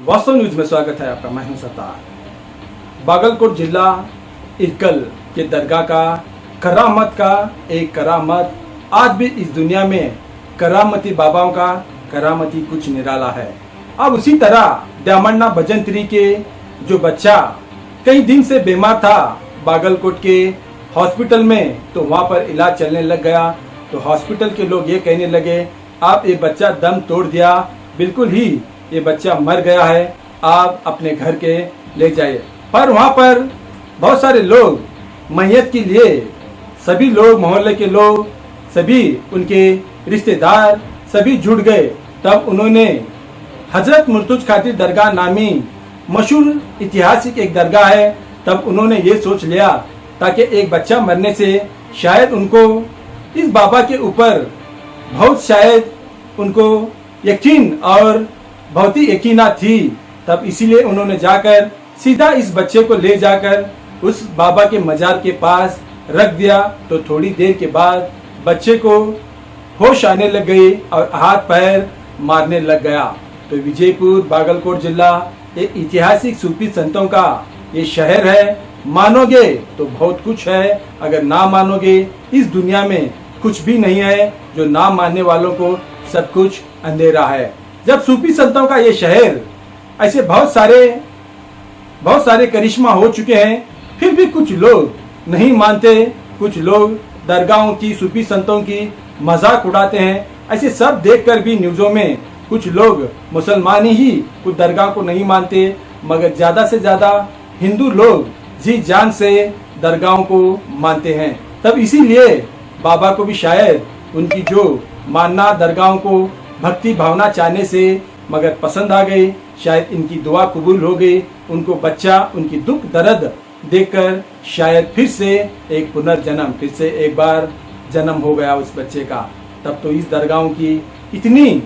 वास्तव न्यूज में स्वागत है आपका। मैं हूं सत्तार। बागलकोट जिला इरकल के दरगाह का करामत का एक करामत आज भी इस दुनिया में करामती बाबाओं का करामती कुछ निराला है। अब उसी तरह दामन्ना भजंत्री के जो बच्चा कई दिन से बीमार था बागलकोट के हॉस्पिटल में, तो वहां पर इलाज चलने लग गया। तो हॉस्पिटल के लोग ये कहने लगे, आप ये बच्चा दम तोड़ दिया, बिल्कुल ही ये बच्चा मर गया है, आप अपने घर के ले जाइए। पर वहां पर बहुत सारे लोग मैयत के लिए, सभी लोग मोहल्ले के लोग, सभी उनके रिश्तेदार सभी जुट गए। तब उन्होंने हजरत मुर्तुज खातिर दरगाह नामी मशहूर ऐतिहासिक एक दरगाह है, तब उन्होंने ये सोच लिया ताकि एक बच्चा मरने से शायद उनको इस बाबा के ऊपर बहुत शायद उनको यकीन और बहुत ही यकीना थी। तब इसीलिए उन्होंने जाकर सीधा इस बच्चे को ले जाकर उस बाबा के मजार के पास रख दिया। तो थोड़ी देर के बाद बच्चे को होश आने लग गई और हाथ पैर मारने लग गया। तो विजयपुर बागलकोट जिला एक ऐतिहासिक सूफी संतों का ये शहर है। मानोगे तो बहुत कुछ है, अगर ना मानोगे इस दुनिया में कुछ भी नहीं है। जो ना मानने वालों को सब कुछ अंधेरा है। जब सूफी संतों का ये शहर ऐसे बहुत सारे करिश्मा हो चुके हैं, फिर भी कुछ लोग नहीं मानते, कुछ लोग दरगाहों की, सूफी संतों की मजाक उड़ाते हैं। ऐसे सब देखकर भी न्यूज़ों में कुछ लोग मुसलमान ही कुछ दरगाह को नहीं मानते, मगर ज्यादा से ज्यादा हिंदू लोग जी जान से दरगाहों को मानते हैं। तब इसीलिए बाबा को भी शायद उनकी जो मानना दरगाहों को भक्ति भावना चाहने से मगर पसंद आ गई, शायद इनकी दुआ कबूल हो गई। उनको बच्चा उनकी दुख दर्द देखकर शायद फिर से एक पुनर्जन्म, फिर से एक बार जन्म हो गया उस बच्चे का। तब तो इस दरगाहों की इतनी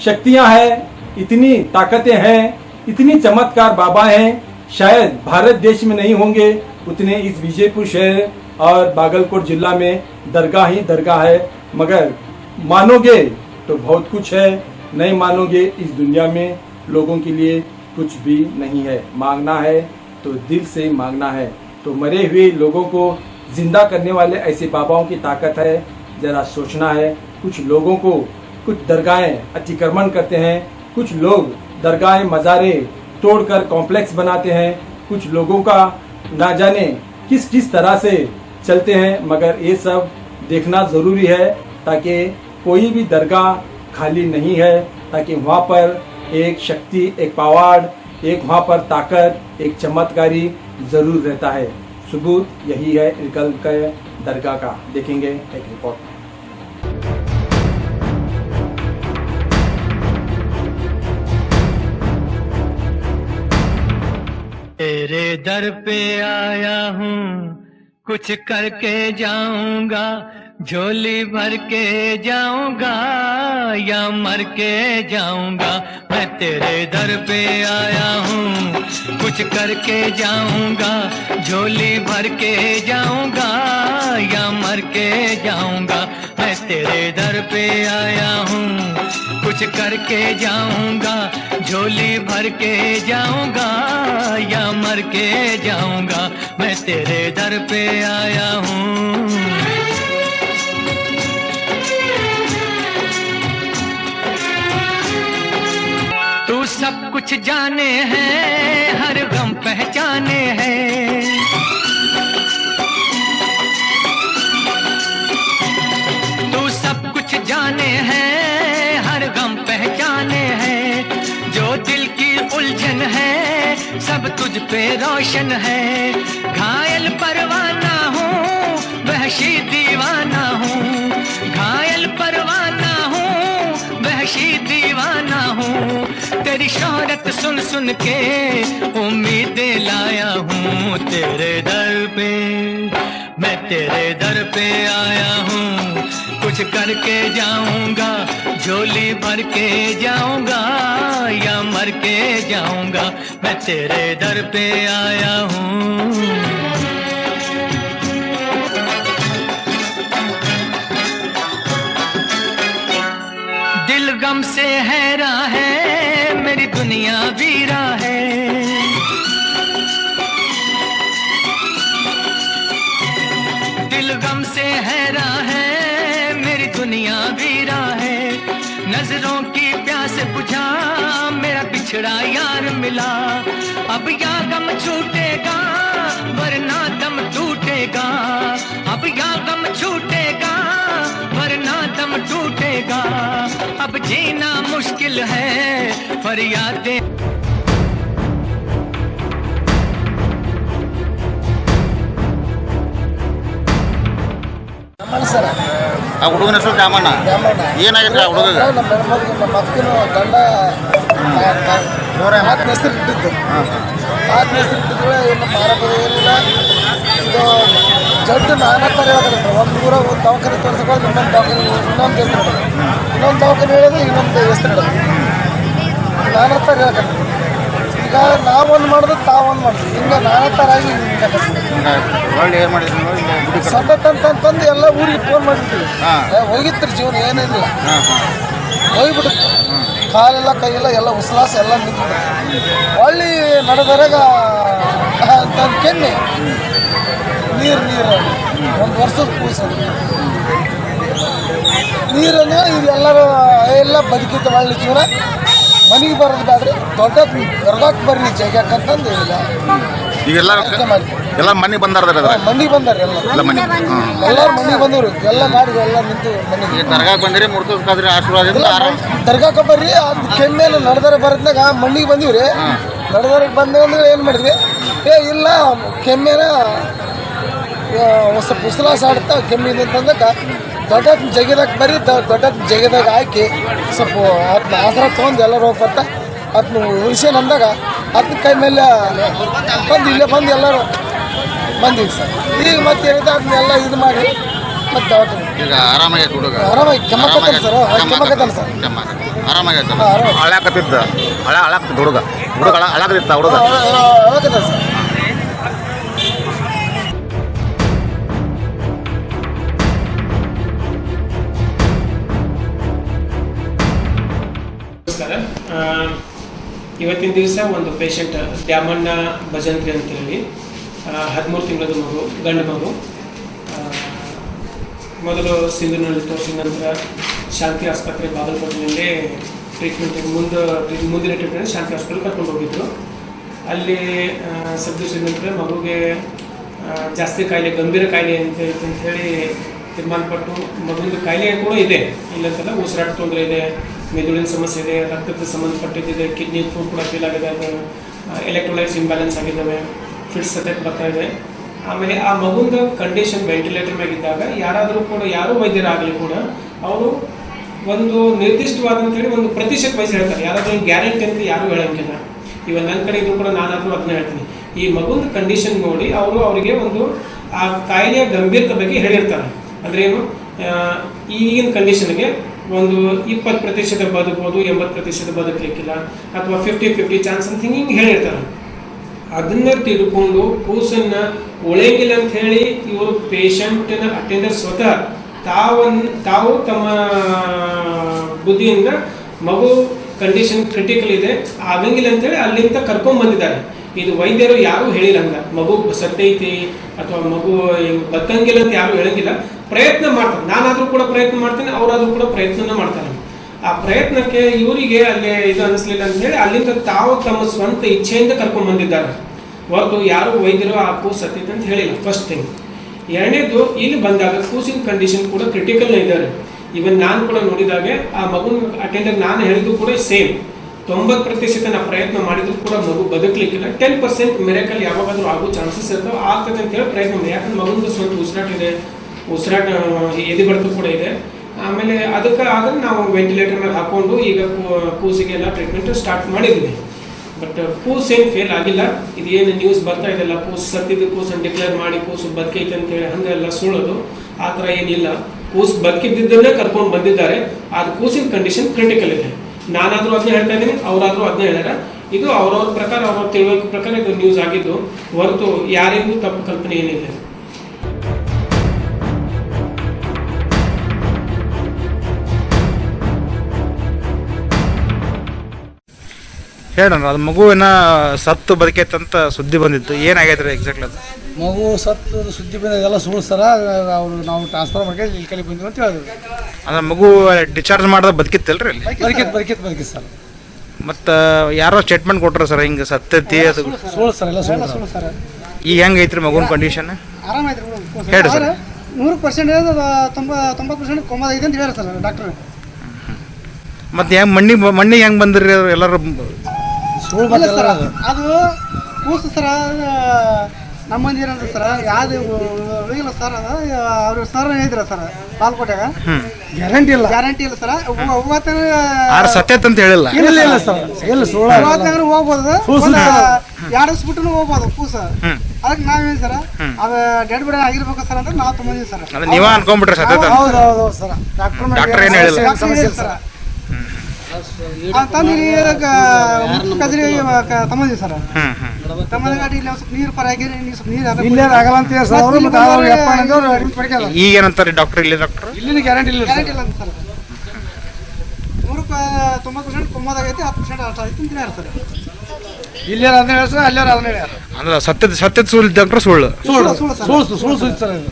शक्तियां हैं, इतनी ताकतें हैं, इतनी चमत्कार बाबा हैं, शायद भारत देश में नहीं होंगे उतने इस विजयपुर शहर और बागलकोट जिला में दरगाह ही दरगाह है। मगर मानोगे तो बहुत कुछ है, नहीं मानोगे इस दुनिया में लोगों के लिए कुछ भी नहीं है। मांगना है तो दिल से मांगना है। तो मरे हुए लोगों को जिंदा करने वाले ऐसे बाबाओं की ताकत है, जरा सोचना है। कुछ लोगों को कुछ दरगाहें अतिक्रमण करते हैं, कुछ लोग दरगाहें मज़ारे तोड़कर कॉम्प्लेक्स बनाते हैं, कुछ लोगों का ना जाने किस किस तरह से चलते हैं। मगर ये सब देखना ज़रूरी है ताकि कोई भी दरगाह खाली नहीं है, ताकि वहाँ पर एक शक्ति, एक पवाड़, एक वहाँ पर ताकत, एक चमत्कारी ज़रूर रहता है। सबूत यही है इरकल के दरगाह का। देखेंगे एक रिपोर्ट। तेरे दर पे आया हूँ, कुछ करके जाऊंगा, झोली भर के जाऊंगा या मर के जाऊंगा। मैं तेरे दर पे आया हूँ, कुछ करके जाऊंगा, झोली भर के जाऊंगा या मर के जाऊंगा। मैं तेरे दर पे आया हूँ, कुछ करके जाऊंगा, झोली भर के जाऊंगा या मर के जाऊंगा। मैं तेरे दर पे आया हूँ। तू सब कुछ जाने हैं, हर गम पहचाने हैं। तू सब कुछ जाने हैं, हर गम पहचाने हैं। जो दिल की उलझन है सब तुझ पे रोशन है। घायल परवाना हूँ, वहशी दीवाना हूँ। घायल परवाना हूँ, वहशी दीवाना हूँ। तेरी शोहरत सुन सुन के उम्मीदें लाया हूँ। तेरे दर पे, मैं तेरे दर पे आया हूँ, कुछ करके जाऊंगा, झोली भर के जाऊंगा या मर के जाऊंगा। मैं तेरे दर पे आया हूँ। दिल गम से हैरान है, मेरी दुनिया दुनिया वीरा है। दिल गम से हैरां है, मेरी दुनिया वीरा है। नजरों की प्यास बुझा, मेरा बिछड़ा यार मिला। अब या गम छूटेगा वरना दम टूटेगा। अब या गम छूटेगा वरना दम टूटेगा। अब जीना मुश्किल है, फरियादें ಸರ್ ಆ ಹುಡುಗನ ಹೆಸರು ದ್ಯಾಮಣ್ಣ. ಏನಾಗಿತ್ತು ಆ ಹುಡುಗಗೆ? ನಮ್ಮ ಹೆಣ್ಮಕ್ಳು ನಮ್ಮ ಅಕ್ಕನ ಗಂಡ ಆತ್ಮಹತ್ಯೆ ಇಟ್ಟಿದ್ದು. ಆತ್ಮಹತ್ಯೆ ಇಟ್ಟಿದ್ರೆ ಏನು ಮಾರಬಹುದು ಏನಿಲ್ಲ. ಇದು ಜಡ್ಡು ನಾನಾ ಥರ ಹೇಳ್ತಾರೆ. ಒಂದು ಊರ ಒಂದು ದವಾಖಾನೆ ತೋರಿಸ್ಕೊಂಡು ಇನ್ನೊಂದು ದವಾಖಾನೆ ಇನ್ನೊಂದು ಹೆಸರು ಹೇಳೋದು, ಇನ್ನೊಂದು ದವಾಖಾನೆ ಹೇಳೋದು ಇನ್ನೊಂದು ಹೆಸರು ಹೇಳೋದು, ನಾನಾ ಥರ ಹೇಳ್ತಾರೆ. ಈಗ ನಾವೊಂದು ಮಾಡಿದ್ರೆ ತಾವೊಂದು ಮಾಡ್ತೀವಿ, ಹಿಂಗೆ ನಾನಾ ಥರ ಆಗಿ ಒಳ್ಳೆ ಏನು ಮಾಡಿದ್ರು ಸತತ ಅಂತಂದು ಎಲ್ಲ ಊರಿಗೆ ಫೋನ್ ಮಾಡಿರ್ತೀವಿ. ಹೋಗಿತ್ರಿ ಜೀವನ ಏನಿಲ್ಲ, ಹೋಗ್ಬಿಡುತ್ತೆ. ಕಾಲೆಲ್ಲ ಕೈಯೆಲ್ಲ ಎಲ್ಲ ಉಸಲಾಸ ಎಲ್ಲ ನಿಂತ್ಬಿಡುತ್ತೆ. ಒಳ್ಳೆ ನಡೆದರಾಗ ಅಂತಂದು ಕೆನ್ನೆ ನೀರು ಒಂದು ವರ್ಷದ ಕೂಸೋದು ನೀರನ್ನು ಇದೆಲ್ಲರೂ ಎಲ್ಲ ಬದುಕಿತ್ತು. ಒಳ್ಳೆ ಜೀವನ ಮನೆಗೆ ಬರೋದು ಬೇಡ್ರಿ, ದೊಡ್ಡ ದರ್ಗಾಕ್ಕೆ ಬರ್ರಿ ಜಗ್ಯಾಕಂತಂದು ಇಲ್ಲ. ಈಗೆಲ್ಲ ಎಲ್ಲ ಮನೆಗೆ ಬಂದಾರ ಮನೆಗೆ ಬಂದಾರೆ ಎಲ್ಲ ಮನೆಗೆ ಬಂದವ್ರು. ಎಲ್ಲ ಗಾಡಿಗಳು ಎಲ್ಲ ನಿಂತು ಮನೆಗೆ ದರ್ಗಾಕ್ಕೆ ಬಂದಿರಿ, ಮುಡ್ಕೋದ್ರಿ ಆಶೀರ್ವಾದ ಆರಾಮ್. ದರ್ಗಾಕ್ಕೆ ಬರ್ರಿ ಅದು ಕೆಮ್ಮೇಲೆ ನಡೆದಾರೆ ಬರೋದ್ನಾಗ ಮಣ್ಣಿಗೆ ಬಂದೀವ್ರಿ. ನಡೆದಾರಕ್ಕೆ ಬಂದ್ರೆ ಏನು ಮಾಡಿದ್ವಿ, ಇಲ್ಲ ಕೆಮ್ಮೇನ ಸ್ವಲ್ಪ ಉಸಲಾಸ ಆಡ್ತಾ ಕೆಮ್ಮಿದೆ ಅಂತಂದಕ್ಕೆ ದೊಡ್ಡ ಜಗಿದಾಗ ಬರ್ರಿ, ದೊಡ್ಡ ಜಗಿದಾಗ ಹಾಕಿ ಸ್ವಲ್ಪ ಅದನ್ನ ಆಧಾರ ತೊಗೊಂಡು ಎಲ್ಲರೂ ಹೋಗಿ ಬರ್ತಾ ಅದನ್ನ ಉಳಿಸೇನು ಅಂದಾಗ ಅದನ್ನ ಕೈ ಮೇಲೆ ಬಂದು ಇಲ್ಲೇ ಬಂದು ಎಲ್ಲರೂ ಬಂದಿವಿ ಸರ್. ಈಗ ಮತ್ತೆ ಹೇಳಿದ ಅದನ್ನೆಲ್ಲ ಇದು ಮಾಡಿ ಮತ್ತೆ ದವಾಖಾನೆ ಈಗ ಆರಾಮಾಗೈತೆ ಹುಡುಗ. ಆರಾಮಾಗಿ ಕೆಮ್ಮಕತ್ತಾನೆ ಸರ್, ಕೆಮ್ಮಕತ್ತಾನೆ ಸರ್. ಆರಾಮಾಗೈತೆ. ಹಳಾಕತ್ತಿದ್ದ ಹಳಾಕತ್ತಿದ್ದ ಹುಡುಗ ಹಳಾಕತ್ತಿತ್ತ ಹುಡುಗ ಹಳಾಕತ್ತಾನೆ ಸರ್. ಇವತ್ತಿನ ದಿವಸ ಒಂದು ಪೇಷಂಟ್ ದ್ಯಾಮಣ್ಣ ಭಜಂತ್ರಿ ಅಂತೇಳಿ 13 ತಿಂಗಳದ ಮಗು, ಗಂಡು ಮಗು. ಮೊದಲು ಸಿಂಧೂರಿನಲ್ಲಿ ತೋರಿಸಿದ ನಂತರ ಶಾಂತಿ ಆಸ್ಪತ್ರೆ ಬಾಗಲಕೋಟೆಯಲ್ಲಿ ಮುಂದಿನ ಟ್ರೀಟ್ಮೆಂಟ್ ಶಾಂತಿ ಆಸ್ಪತ್ರೆಗೆ ಕರ್ಕೊಂಡು ಹೋಗಿದ್ರು. ಅಲ್ಲಿ ಸಬ್ದಿಸಿದ ನಂತರ ಮಗುಗೆ ಜಾಸ್ತಿ ಕಾಯಿಲೆ, ಗಂಭೀರ ಕಾಯಿಲೆ ಅಂತ ಹೇಳಿ ತೀರ್ಮಾನಪಟ್ಟು ಮಗುವಿನ ಕಾಯಿಲೆ ಕೂಡ ಇದೆ, ಇಲ್ಲಂತಲ್ಲ. ಉಸಿರಾಟ ತೊಂದರೆ ಇದೆ, ಮೆದುಳಿನ ಸಮಸ್ಯೆ ಇದೆ, ರಕ್ತದ ಸಂಬಂಧಪಟ್ಟಿದ್ದಿದೆ, ಕಿಡ್ನಿ ಫುಡ್ ಕೂಡ ಫೇಲ್ ಆಗಿದೆ, ಅದು ಎಲೆಕ್ಟ್ರೋಲೈಟ್ಸ್ ಇಂಬ್ಯಾಲೆನ್ಸ್ ಆಗಿದ್ದಾವೆ, ಫಿಟ್ಸ್ ಸತತ ಬರ್ತಾ ಇದೆ. ಆಮೇಲೆ ಆ ಮಗುವಿನ ಕಂಡೀಷನ್ ವೆಂಟಿಲೇಟರ್ ಮ್ಯಾಗಿದ್ದಾಗ ಯಾರು ವೈದ್ಯರಾಗಲಿ ಕೂಡ ಅವರು ಒಂದು ನಿರ್ದಿಷ್ಟವಾದಂತೇಳಿ ಒಂದು ಪ್ರತಿಶತ ವಯಸ್ಸು ಹೇಳ್ತಾರೆ. ಯಾರಾದರೂ ಗ್ಯಾರಂಟಿ ಅಂತ ಯಾರೂ ಹೇಳೋಂಗಿಲ್ಲ. ಇವಾಗ ನನ್ನ ಕಡೆ ಇದ್ರು ಕೂಡ ನಾನಾದರೂ ಅದನ್ನ ಹೇಳ್ತೀನಿ. ಈ ಮಗುವಿನ ಕಂಡೀಷನ್ ನೋಡಿ ಅವರಿಗೆ ಒಂದು ಆ ಕಾಯಿಲೆಯ ಗಂಭೀರತೆ ಬಗ್ಗೆ ಹೇಳಿರ್ತಾರೆ. ಅಂದರೆ ಏನು, ಈಗಿನ ಕಂಡೀಷನ್ಗೆ ಒಂದು 20% ಬದುಕ್ಬೋದು, 80% ಬದುಕಲಿಕ್ಕಿಲ್ಲ, ಅಥವಾ 50-50 ಚಾನ್ಸ್ ಅಂತ ಹಿಂಗೆ ಹೇಳಿರ್ತಾರೆ. ಅದನ್ನ ತಿಳ್ಕೊಂಡು ಕೂಸನ್ನ ಉಳಿಯಂಗಿಲ್ಲ ಅಂತ ಹೇಳಿ ಇವರು ಪೇಷಂಟ್ನ ಅಟೆಂಡರ್ ಸ್ವತಃ ತಾವು ತಮ್ಮ ಬುದ್ಧಿಯಿಂದ ಮಗು ಕಂಡೀಷನ್ ಕ್ರಿಟಿಕಲ್ ಇದೆ, ಆಗಂಗಿಲ್ಲ ಅಂತೇಳಿ ಅಲ್ಲಿಂದ ಕರ್ಕೊಂಡ್ ಬಂದಿದ್ದಾರೆ. ಇದು ವೈದ್ಯರು ಯಾರು ಹೇಳಿರಂಗ ಮಗು ಸತ್ತೈತಿ ಅಥವಾ ಮಗು ಬದುಕಂಗಿಲ್ಲ ಅಂತ ಯಾರು ಹೇಳಂಗಿಲ್ಲ. ಪ್ರಯತ್ನ ಮಾಡ್ತಾರೆ. ನಾನಾದ್ರೂ ಕೂಡ ಪ್ರಯತ್ನ ಮಾಡ್ತೇನೆ, ಅವರಾದ್ರೂ ಕೂಡ ಪ್ರಯತ್ನ ಮಾಡ್ತಾರೆ. ಆ ಪ್ರಯತ್ನಕ್ಕೆ ಇವರಿಗೆ ಅಲ್ಲಿ ಇದು ಅನಿಸ್ಲಿಲ್ಲ ಅಂತ ಹೇಳಿ ಅಲ್ಲಿಂದ ತಾವು ತಮ್ಮ ಸ್ವಂತ ಇಚ್ಛೆಯಿಂದ ಕರ್ಕೊಂಡ್ ಬಂದಿದ್ದಾರೆ, ಹೊರತು ಯಾರು ವೈದ್ಯರು ಆ ಕೂಸು ಸತ್ತೈತೆ ಅಂತ ಹೇಳಿಲ್ಲ. First thing. ಎರಡನೇದು, ಇಲ್ಲಿ ಬಂದಾಗ ಕೂಸಿನ ಕಂಡೀಷನ್ ಕೂಡ ಕ್ರಿಟಿಕಲ್ ಇದ್ದಾರೆ. ಇವನ್ ನಾನು ಕೂಡ ನೋಡಿದಾಗೆ ಆ ಮಗುನ ಅಟೆಂಡರ್ ನಾನು ಹೇಳಿದ್ದು ಕೂಡ ಸೇಮ್. 90% ನಾ ಪ್ರಯತ್ನ ಮಾಡಿದ್ರು ಕೂಡ ಮಗು ಬದುಕಲಿಕ್ಕಿಲ್ಲ. 10% ಮಿರಾಕಲ್ ಯಾವಾಗಾದ್ರೂ ಆಗೋ ಚಾನ್ಸಸ್ ಇರ್ತಾವೆ, ಆಗ್ತದೆ ಅಂತ ಹೇಳಿ ಪ್ರಯತ್ನ ಮಾಡಿ. ಯಾಕಂದ್ರೆ ಮಗುನ ಸ್ವಂತ ಉಸಿರಾಟ ಇದೆ, ಉಸಿರಾಟ ಎದೆ ಬಡ್ತ ಕೂಡ ಇದೆ. ಆಮೇಲೆ ಅದಕ್ಕೆ ಆದ್ರೆ ನಾವು ವೆಂಟಿಲೇಟರ್ ಮೇಲೆ ಹಾಕೊಂಡು ಈಗ ಕೂಸಿಗೆಲ್ಲ ಟ್ರೀಟ್ಮೆಂಟ್ ಸ್ಟಾರ್ಟ್ ಮಾಡಿದ್ವಿ. ಬಟ್ ಕೂಸ್ ಏನು ಫೇಲ್ ಆಗಿಲ್ಲ. ಇದೇನು ನ್ಯೂಸ್ ಬರ್ತಾ ಇದೆಲ್ಲ ಕೂಸು ಸತ್ತಿದ್ದು ಕೂಸನ್ನು ಡಿಕ್ಲೇರ್ ಮಾಡಿ ಕೂಸು ಬದುಕೈತೆ ಅಂತೇಳಿ ಹಂಗೆಲ್ಲ ಸುಳ್ಳೋದು ಆ ಥರ ಏನಿಲ್ಲ. ಕೂಸು ಬದುಕಿದ್ದನ್ನೇ ಕರ್ಕೊಂಡು ಬಂದಿದ್ದಾರೆ. ಅದು ಕೂಸಿನ ಕಂಡೀಷನ್ ಕ್ರಿಟಿಕಲ್ ಇದೆ. ನಾನಾದರೂ ಅದನ್ನ ಹೇಳ್ತಾ ಇದ್ದೀನಿ, ಅವರಾದರೂ ಅದನ್ನ ಹೇಳ್ಯಾರ. ಇದು ಅವ್ರವ್ರ ಪ್ರಕಾರ, ಅವ್ರವ್ರ ತಿಳುವಳಿಕೆ ಪ್ರಕಾರ ಇದು ನ್ಯೂಸ್ ಆಗಿದ್ದು, ಹೊರತು ಯಾರಿಗೂ ತಪ್ಪು ಕಲ್ಪನೆ ಏನಿಲ್ಲ. ಹೇಳೋಣ ಅದು ಮಗುವಿನ ಸತ್ತು ಬದುಕೈತಂತ ಸುದ್ದಿ ಬಂದಿತ್ತು ಏನಾಗೈತ್ರಿ ಎಕ್ಸಾಕ್ಟ್ಲಿ ಅದು ಮಗು ಸತ್ತು ಸುದ್ದಿ ಬಂದದೆಲ್ಲ ಸುಳ್ಳು ಸರ ಅವ್ರು ನಾವು ಟ್ರಾನ್ಸ್ಫರ್ ಮಾಡ್ಕೊಂಡು ಇಲ್ಲಿ ಕಡೆ ಬಂದ್ವಿ ಅಂತ ಹೇಳಿದ್ರು. ಅಂದ್ರೆ ಮಗು ಡಿಸ್ಚಾರ್ಜ್ ಮಾಡಿದ್ರೆ ಬದುಕಿತ್ತಲ್ರಿ ಅಲ್ಲಿ ಬದುಕಿತ್ತು ಸರ್. ಮತ್ತು ಯಾರೋ ಸ್ಟೇಟ್ಮೆಂಟ್ ಕೊಟ್ರ ಸರ್ ಹಿಂಗೆ ಸತ್ತೈತಿ ಅದು ಸುಳ್ಳು ಸರ್, ಎಲ್ಲ ಸುಳ್ಳು ಸರ್. ಈಗ ಹೆಂಗೆ ಐತ್ರಿ ಮಗುವಿನ ಕಂಡೀಷನ್ ಆರಾಮಾಯ್ತು ಹೇಳಿ ಸರ್. 100% 90% ಕೋಮಾದೈತೆ ಅಂತ ಹೇಳ್ಯಾರ ಸರ್ ಡಾಕ್ಟರ್. ಮತ್ತು ಹೆಂಗೆ ಮಣ್ಣಿಗೆ ಹೆಂಗೆ ಬಂದ್ರಿ ಎಲ್ಲರೂ ಸುಳ್ಳು ಇಲ್ಲ ಸರ್, ಮಾತಾಡೋದು. ಅದು ಕೂಸು ಸರ ನಮ್ಮ ಮಂದಿ ಏನಂದ್ರೆ ಸರ್ ಯಾವ್ದು ಉಳಿಗಿಲ್ಲ ಸರ್. ಅದು ಅವ್ರ ಸರ್ ಹೇಳಿದ್ರ ಸರ್ ಬಾಲ್ಕೋಟ್ಯಾಗ ಗ್ಯಾರಂಟಿ ಇಲ್ಲ. ಗ್ಯಾರಂಟಿ ಇಲ್ಲ ಸರ್. ಆರು ಸತ್ತೈತೆ ಅಂತ ಹೇಳಿಲ್ಲ. ಇಲ್ಲ ಸರ್, ಎಲ್ಲ ಸುಳ್ಳು. ಹೋಗ್ಬೋದು, ಸುಳ್ಳು ಸರ್. 2 ವರ್ಷ ಬಿಟ್ಟು ಹೋಗ್ಬೋದು ಕೂಸ. ಅದಕ್ಕೆ ನಾವೇನು ಸರ್ ಅದು ಡೆಡ್ ಬಾಡಿ ಆಗಿರ್ಬೇಕು ಸರ್ ಅಂತ ನಾವು ತೊಗೊಂಡಿವಿ ಸರ್. ಅದು ನೀವ ಅನ್ಕೊಂಡ್ಬಿಟ್ರೆ ಸತ್ತೈತೆ ಹೌದು ಸರ್. ಡಾಕ್ಟರ್ ಏನು ಹೇಳಿಲ್ಲ. ಸಮಸ್ಯೆ ಇಲ್ಲ ಸರ್. ತಂದು ಕದ್ರಿ ತಗೊಂಡಿವಿ ಸರ್. ತಮ್ಮದ ಗಾಡಿ ಇಲ್ಲಿ ಸ್ವಲ್ಪ ನೀರು ಪರಾಗಿ ಸ್ವಲ್ಪ ನೀರು ಇಲ್ಲೇ ಆಗಲ್ಲ ಅಂತ ಹೇಳಿ ಸರ್ ಅವರು. ಮತ್ತೆ ಅವ್ರು ಯಪ್ಪ ಅನ್ನೋದು ಅಡ್ಮಿಟ್ ಮಾಡ್ಕೊಳ್ಳ. ಈಗ ಏನಂತಾರೆ ಡಾಕ್ಟರ್ ಇಲ್ಲಿ ಡಾಕ್ಟರ್ ಇಲ್ಲಿನ ಗ್ಯಾರಂಟಿ ಇಲ್ಲ ಗ್ಯಾರಂಟಿ ಇಲ್ಲ ಅಂತ ಸರ್. 90% ಕೊಮ್ಮದಾಗೈತಿ, 10% ಅಷ್ಟ ಐತಿ ಅಂತ ಹೇಳ್ಯಾರ ಸರ್. ಇಲ್ಲಾರ ಅದನ್ನ ಹೇಳಿ ಸರ್, ಅಲ್ಲಾರ ಅದನ್ನ ಹೇಳ್ಯಾರ. ಅಂದ್ರೆ ಸತ್ಯದ ಸುಳ್ಳು ಡಾಕ್ಟರ್ ಸುಳ್ಳು ಸುಳ್ಳು ಸುಳ್ಳು ಸರ್ ಇದು.